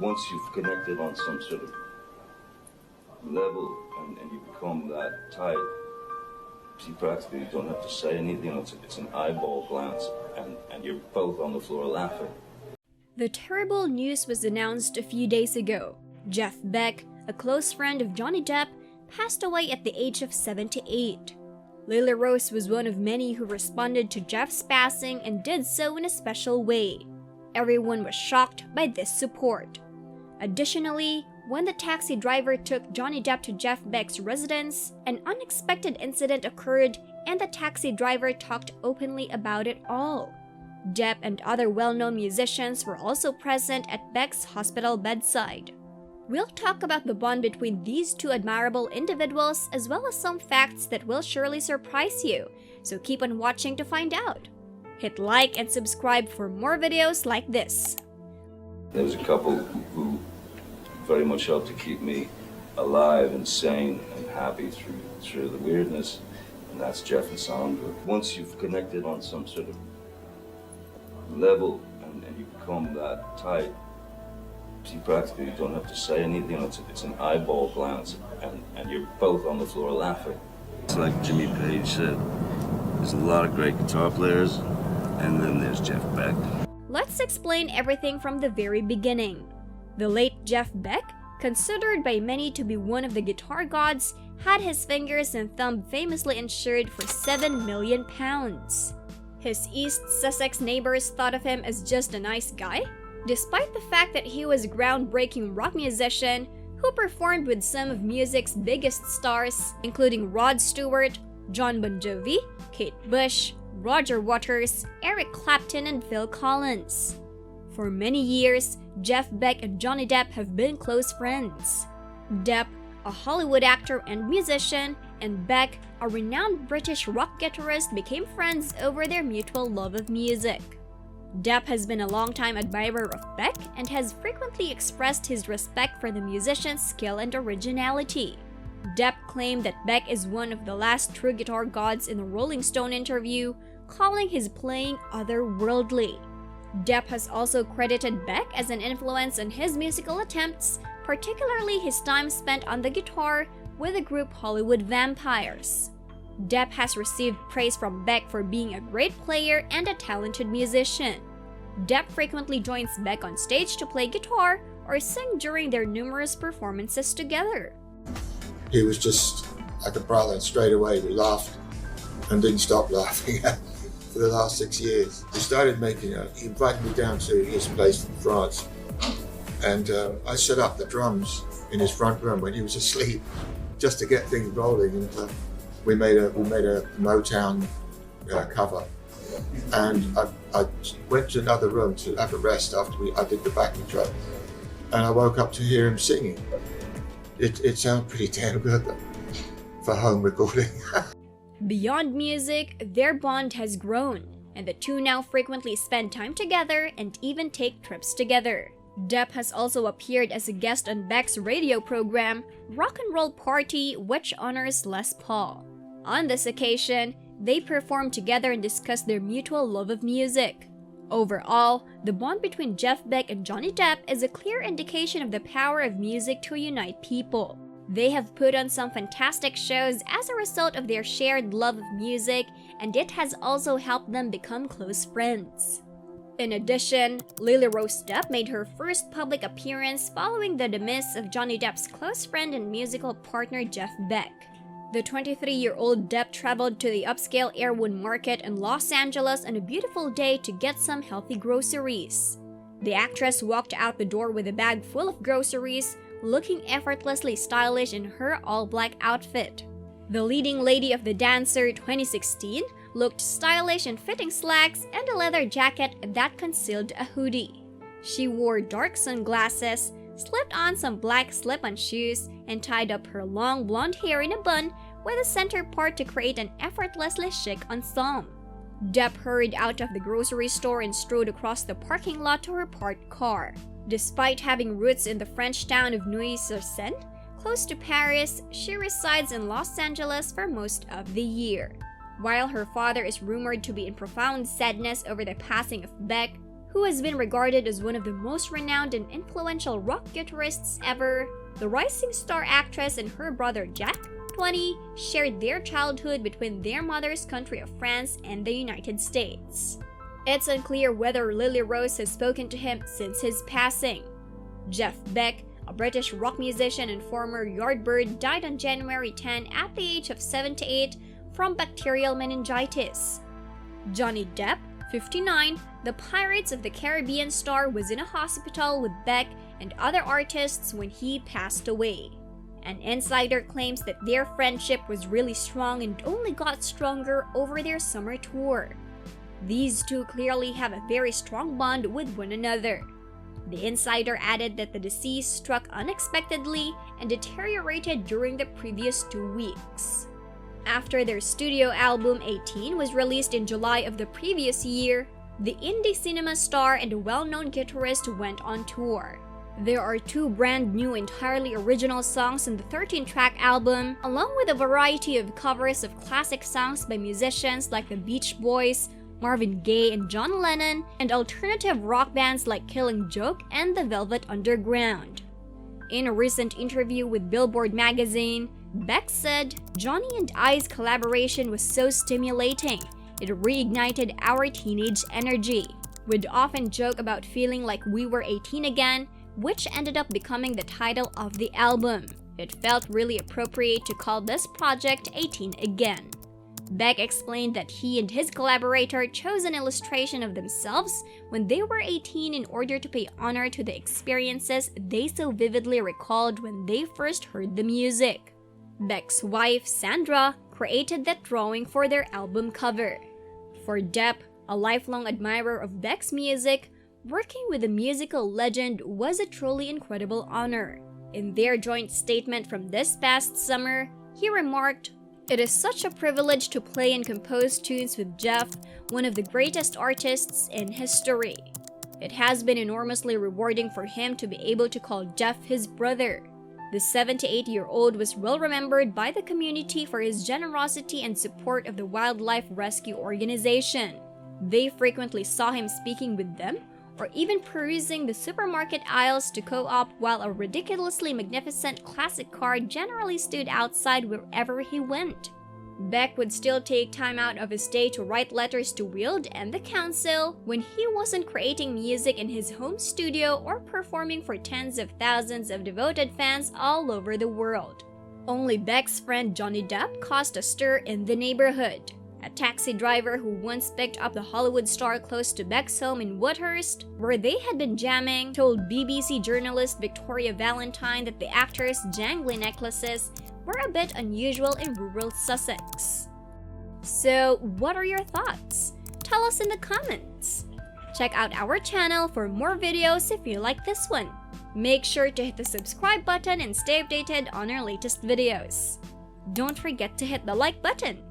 Once you've connected on some sort of level and you become that tight, you practically don't have to say anything. It's an eyeball glance and you're both on the floor laughing. The terrible news was announced a few days ago. Jeff Beck, a close friend of Johnny Depp, passed away at the age of 78. Lily Rose was one of many who responded to Jeff's passing and did so in a special way. Everyone was shocked by this support. Additionally, when the taxi driver took Johnny Depp to Jeff Beck's residence, an unexpected incident occurred and the taxi driver talked openly about it all. Depp and other well-known musicians were also present at Beck's hospital bedside. We'll talk about the bond between these two admirable individuals as well as some facts that will surely surprise you, so keep on watching to find out. Hit like and subscribe for more videos like this. There was a couple who very much helped to keep me alive and sane and happy through the weirdness, and that's Jeff and Sandra. Once you've connected on some sort of level and you become that tight, you practically don't have to say anything. It's an eyeball glance and you're both on the floor laughing. It's like Jimmy Page said, there's a lot of great guitar players, and then there's Jeff Beck. Let's explain everything from the very beginning. The late Jeff Beck, considered by many to be one of the guitar gods, had his fingers and thumb famously insured for £7 million. His East Sussex neighbors thought of him as just a nice guy, despite the fact that he was a groundbreaking rock musician who performed with some of music's biggest stars, including Rod Stewart, John Bon Jovi, Kate Bush, Roger Waters, Eric Clapton, and Phil Collins. For many years, Jeff Beck and Johnny Depp have been close friends. Depp, a Hollywood actor and musician, and Beck, a renowned British rock guitarist, became friends over their mutual love of music. Depp has been a longtime admirer of Beck and has frequently expressed his respect for the musician's skill and originality. Depp claimed that Beck is one of the last true guitar gods in a Rolling Stone interview, calling his playing otherworldly. Depp has also credited Beck as an influence on his musical attempts, particularly his time spent on the guitar with the group Hollywood Vampires. Depp has received praise from Beck for being a great player and a talented musician. Depp frequently joins Beck on stage to play guitar or sing during their numerous performances together. He was just like a brother. Straight away we laughed and didn't stop laughing for the last 6 years. He started he invited me down to his place in France, and I set up the drums in his front room when he was asleep just to get things rolling, and we made a Motown cover, and I went to another room to have a rest after I did the backing track, and I woke up to hear him singing. It sounded pretty damn good for home recording. Beyond music, their bond has grown, and the two now frequently spend time together and even take trips together. Depp has also appeared as a guest on Beck's radio program, Rock and Roll Party, which honors Les Paul. On this occasion, they performed together and discussed their mutual love of music. Overall, the bond between Jeff Beck and Johnny Depp is a clear indication of the power of music to unite people. They have put on some fantastic shows as a result of their shared love of music, and it has also helped them become close friends. In addition, Lily Rose Depp made her first public appearance following the demise of Johnny Depp's close friend and musical partner Jeff Beck. The 23-year-old Depp traveled to the upscale Airwood Market in Los Angeles on a beautiful day to get some healthy groceries. The actress walked out the door with a bag full of groceries, looking effortlessly stylish in her all-black outfit. The leading lady of the Dancer 2016 looked stylish in fitting slacks and a leather jacket that concealed a hoodie. She wore dark sunglasses, slipped on some black slip-on shoes, and tied up her long blonde hair in a bun with a center part to create an effortlessly chic ensemble. Depp hurried out of the grocery store and strode across the parking lot to her parked car. Despite having roots in the French town of Neuilly-sur-Seine, close to Paris, she resides in Los Angeles for most of the year. While her father is rumored to be in profound sadness over the passing of Beck, who has been regarded as one of the most renowned and influential rock guitarists ever, the rising star actress and her brother Jack, 20, shared their childhood between their mother's country of France and the United States. It's unclear whether Lily Rose has spoken to him since his passing. Jeff Beck, a British rock musician and former Yardbird, died on January 10 at the age of 78 from bacterial meningitis. Johnny Depp, 59, the Pirates of the Caribbean star, was in a hospital with Beck and other artists when he passed away. An insider claims that their friendship was really strong and only got stronger over their summer tour. These two clearly have a very strong bond with one another. The insider added that the deceased struck unexpectedly and deteriorated during the previous 2 weeks. After their studio album 18 was released in July of the previous year, the indie cinema star and a well-known guitarist went on tour. There are 2 brand new entirely original songs on the 13-track album, along with a variety of covers of classic songs by musicians like the Beach Boys, Marvin Gaye and John Lennon, and alternative rock bands like Killing Joke and the Velvet Underground. In a recent interview with Billboard magazine, Beck said, "Johnny and I's collaboration was so stimulating. It reignited our teenage energy. We'd often joke about feeling like we were 18 again, which ended up becoming the title of the album. It felt really appropriate to call this project 18 Again." Beck explained that he and his collaborator chose an illustration of themselves when they were 18 in order to pay honor to the experiences they so vividly recalled when they first heard the music. Beck's wife, Sandra, created that drawing for their album cover. For Depp, a lifelong admirer of Beck's music, working with a musical legend was a truly incredible honor. In their joint statement from this past summer, he remarked, "It is such a privilege to play and compose tunes with Jeff, one of the greatest artists in history. It has been enormously rewarding for him to be able to call Jeff his brother." The 78-year-old was well remembered by the community for his generosity and support of the wildlife rescue organization. They frequently saw him speaking with them or even perusing the supermarket aisles to co-op, while a ridiculously magnificent classic car generally stood outside wherever he went. Beck would still take time out of his day to write letters to Wild and the council when he wasn't creating music in his home studio or performing for tens of thousands of devoted fans all over the world. Only Beck's friend Johnny Depp caused a stir in the neighborhood. A taxi driver who once picked up the Hollywood star close to Beck's home in Woodhurst, where they had been jamming, told BBC journalist Victoria Valentine that the actor's jangly necklaces were a bit unusual in rural Sussex. So, what are your thoughts? Tell us in the comments. Check out our channel for more videos if you like this one. Make sure to hit the subscribe button and stay updated on our latest videos. Don't forget to hit the like button.